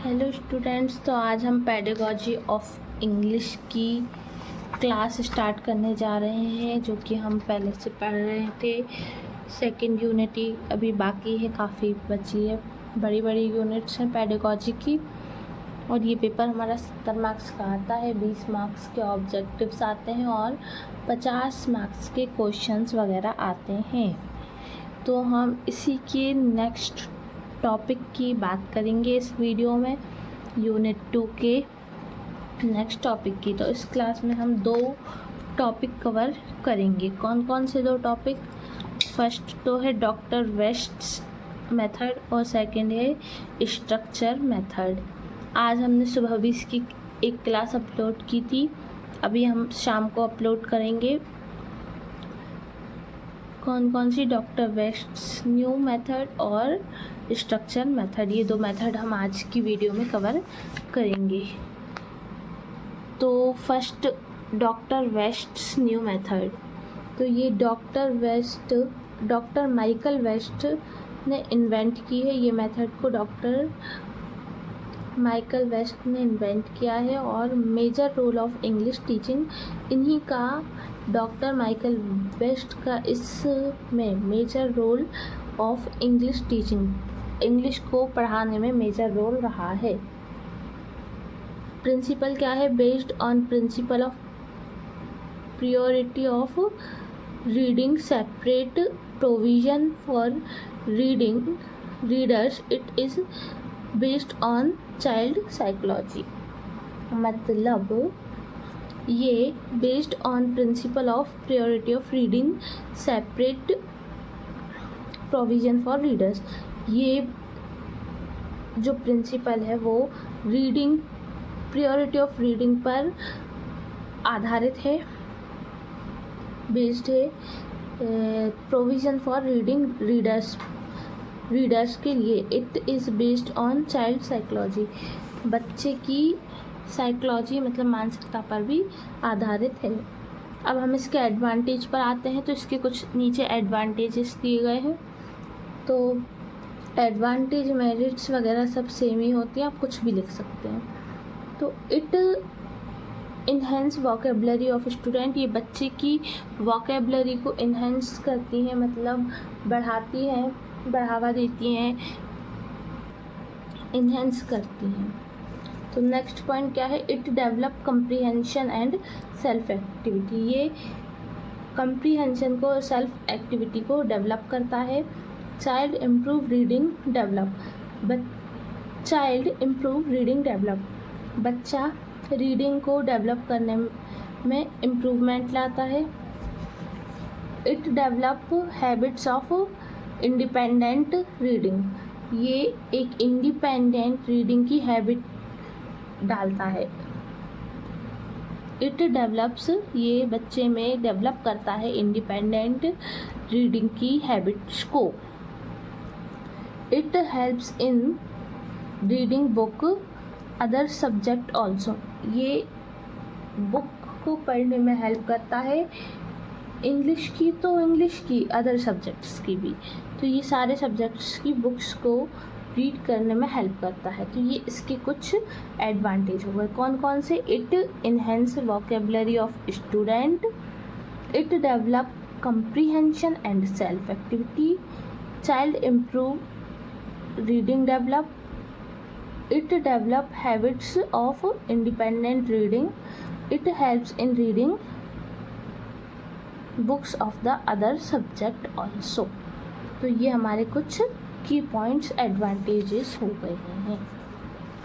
Hello students, तो आज हम पेडागॉजी ऑफ इंग्लिश की क्लास स्टार्ट करने जा रहे हैं, जो कि हम पहले से पढ़ रहे थे। सेकंड यूनिट ही अभी बाकी है, काफ़ी बची है, बड़ी बड़ी यूनिट्स हैं पेडागॉजी की। और ये पेपर हमारा 70 मार्क्स का आता है, 20 मार्क्स के ऑब्जेक्टिव्स आते हैं और 50 मार्क्स के क्वेश्चंस वगैरह आते हैं। तो हम इसी के नेक्स्ट टॉपिक की बात करेंगे इस वीडियो में, यूनिट 2 के नेक्स्ट टॉपिक की। तो इस क्लास में हम 2 टॉपिक कवर करेंगे। कौन कौन से 2 टॉपिक? फर्स्ट तो है डॉक्टर वेस्ट्स मेथड और सेकंड है स्ट्रक्चर मेथड। आज हमने सुबह भी इसकी एक क्लास अपलोड की थी, अभी हम शाम को अपलोड करेंगे। कौन कौन सी? डॉक्टर वेस्ट्स न्यू मेथड और स्ट्रक्चर मेथड, ये 2 मेथड हम आज की वीडियो में कवर करेंगे। तो first doctor West's new method. तो ये डॉक्टर माइकल वेस्ट ने इन्वेंट की है। ये मेथड को डॉक्टर माइकल वेस्ट ने इन्वेंट किया है और major role of English teaching इन्हीं का, डॉक्टर माइकल वेस्ट का इसमें major role of English teaching, English को पढ़ाने में मेजर रोल रहा है। प्रिंसिपल क्या है? Based on principle of priority of reading, separate provision for readers, it is based on child psychology. मतलब ये based on principle of priority of reading, separate provision for readers, ये जो principal है वो रीडिंग, प्रियोरिटी ऑफ रीडिंग पर आधारित है, based है। प्रोविजन फॉर रीडिंग रीडर्स के लिए it is based on child psychology, बच्चे की साइकोलॉजी मतलब मानसिकता पर भी आधारित है। अब हम इसके एडवांटेज पर आते हैं। तो इसके कुछ नीचे एडवांटेजेस दिए गए हैं। तो एडवांटेज, मेरिट्स वगैरह सब सेम ही होती हैं, आप कुछ भी लिख सकते हैं। तो it enhance vocabulary of student, ये बच्चे की वोकेबलरी को इन्हेंस करती हैं, मतलब बढ़ाती हैं, बढ़ावा देती हैं, इन्हेंस करती हैं। तो नेक्स्ट पॉइंट क्या है? It develop comprehension and self activity, ये कंप्रीहेंशन को, सेल्फ एक्टिविटी को डेवलप करता है। चाइल्ड इम्प्रूव रीडिंग डेवलप, बच्चा रीडिंग को डेवलप करने में इम्प्रूवमेंट लाता है। It develop habits of independent reading, ये एक इंडिपेंडेंट रीडिंग की हैबिट डालता है। इट डेवलप्स, ये बच्चे में डेवलप करता है इंडिपेंडेंट रीडिंग की हैबिट्स को। It helps in reading book other subject also, ये बुक को पढ़ने में हेल्प करता है, इंग्लिश की तो इंग्लिश की, अदर सब्जेक्ट्स की भी। तो ये सारे सब्जेक्ट्स की बुक्स को रीड करने में हेल्प करता है। तो ये इसके कुछ एडवांटेज हो गए। कौन कौन से? It enhance vocabulary of student, it develop comprehension and self activity, child improve reading develop, it develop habits of independent reading, it helps in reading books of the other subject also. तो ये हमारे कुछ की points, advantages हो गए हैं।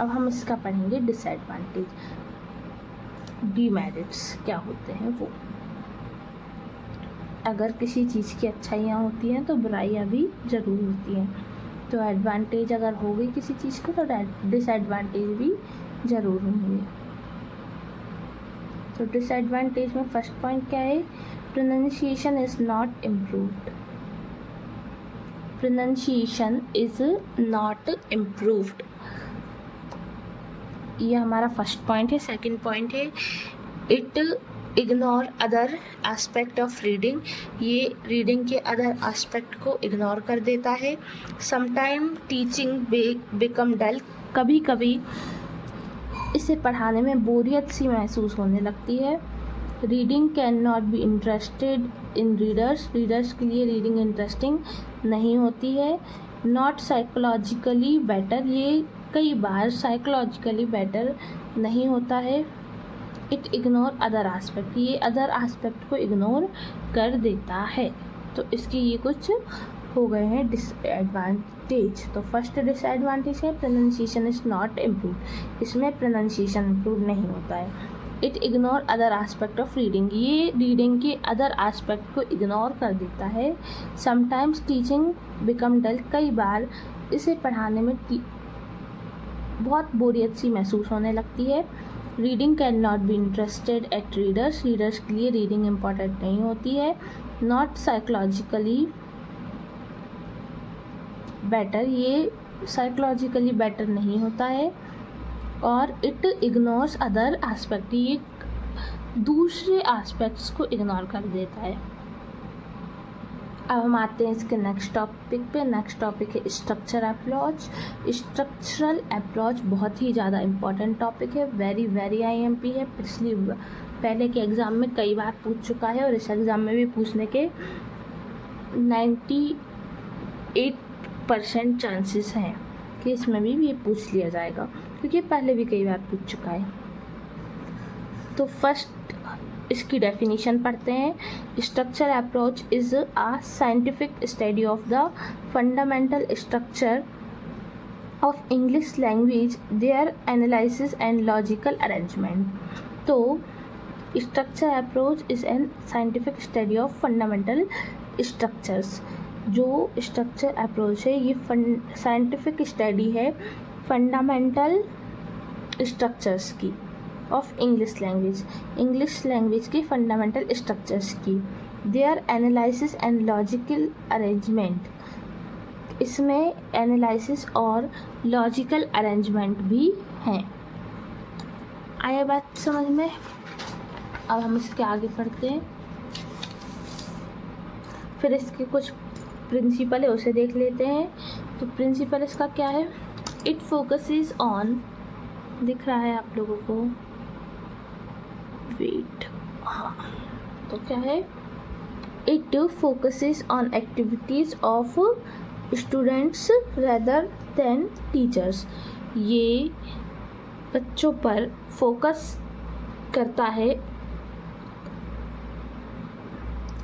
अब हम इसका पढ़ेंगे डिसएडवांटेज, डीमेरिट्स क्या होते हैं वो। अगर किसी चीज़ की अच्छाइयाँ होती हैं तो बुराइयाँ भी ज़रूर होती हैं। तो एडवांटेज अगर हो गई किसी चीज़ को तो डिसएडवांटेज भी ज़रूर होंगे। तो डिसएडवांटेज में फर्स्ट पॉइंट क्या है? Pronunciation is not improved, pronunciation is not improved, ये हमारा फर्स्ट पॉइंट है। सेकंड पॉइंट है it ignore other aspect of reading, ये रीडिंग के अदर एस्पेक्ट को इग्नोर कर देता है। समटाइम टीचिंग बिकम डल, कभी कभी इसे पढ़ाने में बोरियत सी महसूस होने लगती है। Reading can not be interested in readers के लिए रीडिंग इंटरेस्टिंग नहीं होती है। नॉट साइकोलॉजिकली बेटर, ये कई बार साइकोलॉजिकली बेटर नहीं होता है। इट इग्नोर अदर आस्पेक्ट, ये अदर आस्पेक्ट को इग्नोर कर देता है। तो इसके ये कुछ हो गए हैं डिसएडवांटेज। तो फर्स्ट डिसएडवांटेज है प्रोनाउंसिएशन इज़ नॉट इम्प्रूव, इसमें प्रोनाउंसिएशन इम्प्रूव नहीं होता है। It ignore other aspect of reading, ये रीडिंग के अदर आस्पेक्ट को इग्नोर कर देता है। समटाइम्स टीचिंग बिकम डल, कई बार इसे पढ़ाने में बहुत बोरियत सी महसूस होने लगती है। Reading can not be interested at readers के लिए रीडिंग इम्पॉर्टेंट नहीं होती है। नॉट साइकोलॉजिकली बेटर, ये साइकोलॉजिकली बेटर नहीं होता है। और इट इग्नोर्स अदर एस्पेक्ट, ये दूसरे एस्पेक्ट्स को इग्नोर कर देता है। अब हम आते हैं इसके नेक्स्ट टॉपिक पे। नेक्स्ट टॉपिक है स्ट्रक्चर अप्रोच। स्ट्रक्चरल अप्रोच बहुत ही ज़्यादा इम्पॉर्टेंट टॉपिक है, वेरी IMP है। पहले के एग्ज़ाम में कई बार पूछ चुका है और इस एग्ज़ाम में भी पूछने के 98% चांसेस हैं कि इसमें भी ये पूछ लिया जाएगा, क्योंकि पहले भी कई बार पूछ चुका है। तो फर्स्ट इसकी डेफिनेशन पढ़ते हैं। Structure approach is a scientific study of the fundamental structure of English language, their analysis and logical arrangement. तो structure approach is an scientific study of fundamental structures. जो स्ट्रक्चर अप्रोच है ये scientific study है fundamental structures की of English language की fundamental structures की। Their analysis and logical arrangement, इसमें analysis और लॉजिकल अरेंजमेंट भी हैं। आया बात समझ में? अब हम इसके आगे पढ़ते हैं। फिर इसके कुछ प्रिंसिपल है उसे देख लेते हैं। तो प्रिंसिपल इसका क्या है? इट फोकसेस ऑन, दिख रहा है आप लोगों को, वेट, हाँ, तो क्या है? It focuses on activities of students rather than teachers, ये बच्चों पर फोकस करता है,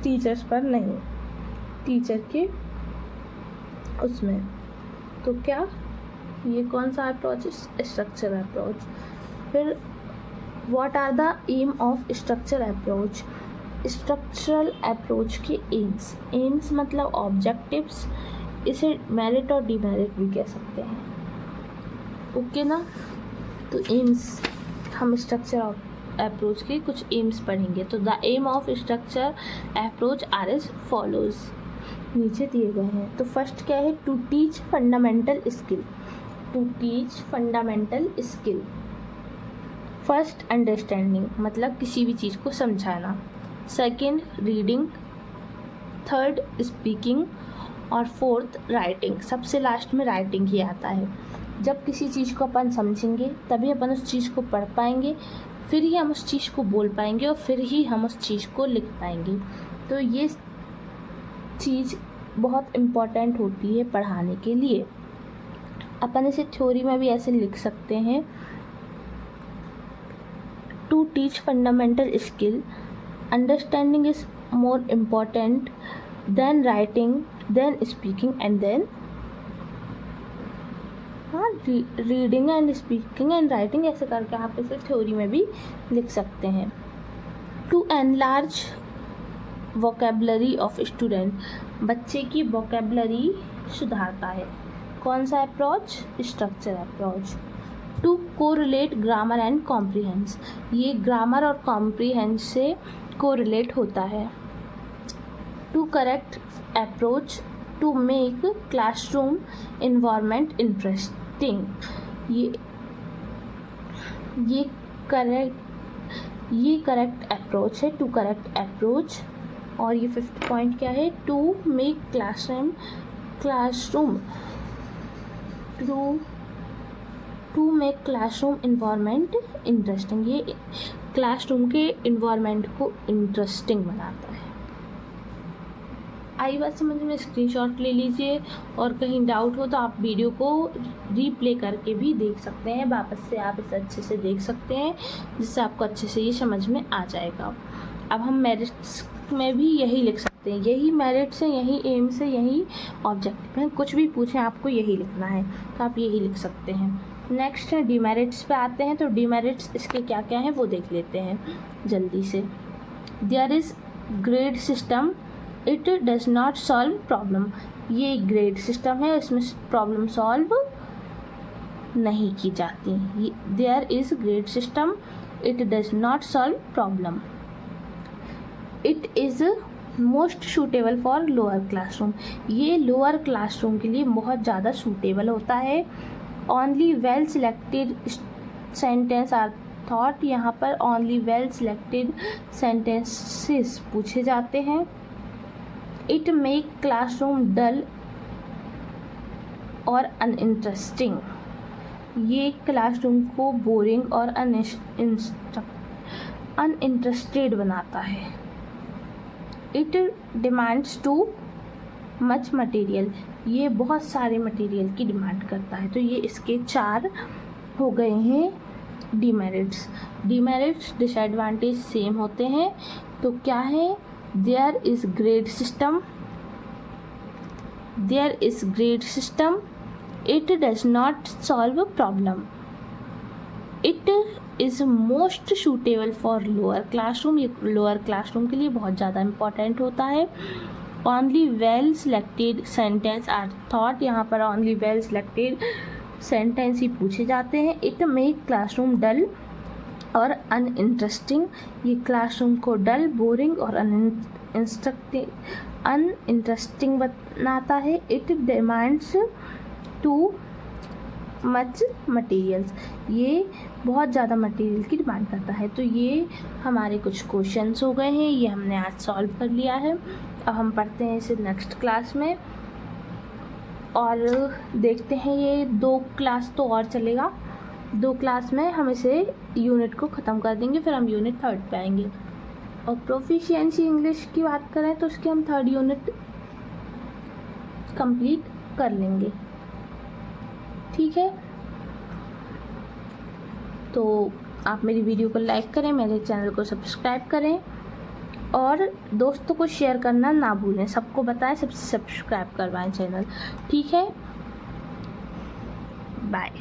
टीचर्स पर नहीं, टीचर के उसमें। तो क्या ये कौन सा अप्रोच है? Structure approach. फिर what are the aim of structure approach? Structural approach के एम्स मतलब ऑब्जेक्टिव्स, इसे मेरिट और डिमेरिट भी कह सकते हैं। ओके ना? तो एम्स, हम स्ट्रक्चर अप्रोच के कुछ एम्स पढ़ेंगे। तो the aim of structure approach are as follows, नीचे दिए गए हैं। तो फर्स्ट क्या है? To teach fundamental skill, to teach fundamental skill. First understanding, मतलब किसी भी चीज़ को समझाना। सेकंड रीडिंग, थर्ड स्पीकिंग और फोर्थ राइटिंग। सबसे लास्ट में राइटिंग ही आता है। जब किसी चीज़ को अपन समझेंगे तभी अपन उस चीज़ को पढ़ पाएंगे, फिर ही हम उस चीज़ को बोल पाएंगे और फिर ही हम उस चीज़ को लिख पाएंगे। तो ये चीज़ बहुत इम्पॉर्टेंट होती है पढ़ाने के लिए। अपन इसे थ्योरी में भी ऐसे लिख सकते हैं। To teach fundamental skill, understanding is more important than writing, then speaking and then reading and speaking and writing, ऐसे करके आप इसे थ्योरी में भी लिख सकते हैं। To enlarge vocabulary of student, बच्चे की वोकेबलरी सुधारता है। कौन सा approach? Structure approach. To correlate grammar and comprehension, ये ग्रामर और कॉम्प्रीहेंस से कोरिलेट होता है। To correct approach, to make classroom environment interesting, ये करेक्ट अप्रोच है, टू करेक्ट अप्रोच। और ये फिफ्थ पॉइंट क्या है? To make classroom, to to make classroom environment interesting, ये क्लासरूम के इन्वायरमेंट को इंटरेस्टिंग बनाता है। आई बात समझ में, स्क्रीनशॉट ले लीजिए और कहीं डाउट हो तो आप वीडियो को रीप्ले करके भी देख सकते हैं, वापस से आप इसे अच्छे से देख सकते हैं जिससे आपको अच्छे से ये समझ में आ जाएगा। अब हम मेरिट्स में भी यही लिख सकते हैं, यही मेरिट्स है, यही एम्स है, यही ऑब्जेक्टिव है, कुछ भी पूछें आपको यही लिखना है तो आप यही लिख सकते हैं। नेक्स्ट है डीमेरिट्स पे आते हैं, तो डीमेरिट्स इसके क्या क्या हैं वो देख लेते हैं जल्दी से। There is grade system, it does not solve problem, ये ग्रेड सिस्टम है, इसमें प्रॉब्लम सॉल्व नहीं की जाती। There is grade system, it does not solve problem. It is most suitable for lower classroom, ये लोअर क्लासरूम के लिए बहुत ज़्यादा सूटेबल होता है। Only well selected sentence are taught, यहाँ पर ओनली वेल सिलेक्टेड सेंटेंसेस पूछे जाते हैं। इट मेक क्लासरूम डल और अनइंटरेस्टिंग, ये क्लासरूम को बोरिंग और अनइंटरेस्टेड बनाता है। It demands too much material, ये बहुत सारे मटेरियल की डिमांड करता है। तो ये इसके 4 हो गए हैं डीमेरिट्स। डीमेरिट्स डिसएडवांटेज सेम होते हैं, तो क्या है, there is grade system, there is grade system, it does not solve problem, it is most suitable for lower classroom, ये लोअर क्लासरूम के लिए बहुत ज़्यादा इम्पॉर्टेंट होता है। Only well selected sentence are taught, यहाँ पर ओनली वेल सिलेक्टेड सेंटेंस ही पूछे जाते हैं। इट मेक क्लासरूम डल और अनइंटरेस्टिंग, ये क्लासरूम को डल, बोरिंग और अनइंटरेस्टिंग बनाता है। It demands too much materials, ये बहुत ज़्यादा मटेरियल की डिमांड करता है। तो ये हमारे कुछ क्वेश्चंस हो गए हैं, ये हमने आज सॉल्व कर लिया है। अब हम पढ़ते हैं इसे नेक्स्ट क्लास में और देखते हैं, ये 2 क्लास तो और चलेगा, 2 क्लास में हम इसे यूनिट को ख़त्म कर देंगे, फिर हम यूनिट 3 पे आएंगे। और प्रोफिशिएंसी इंग्लिश की बात करें तो उसकी हम 3rd यूनिट कंप्लीट कर लेंगे, ठीक है। तो आप मेरी वीडियो को लाइक करें, मेरे चैनल को सब्सक्राइब करें और दोस्तों को शेयर करना ना भूलें, सबको बताएं, सबसे सब्सक्राइब करवाएं चैनल, ठीक है। बाय।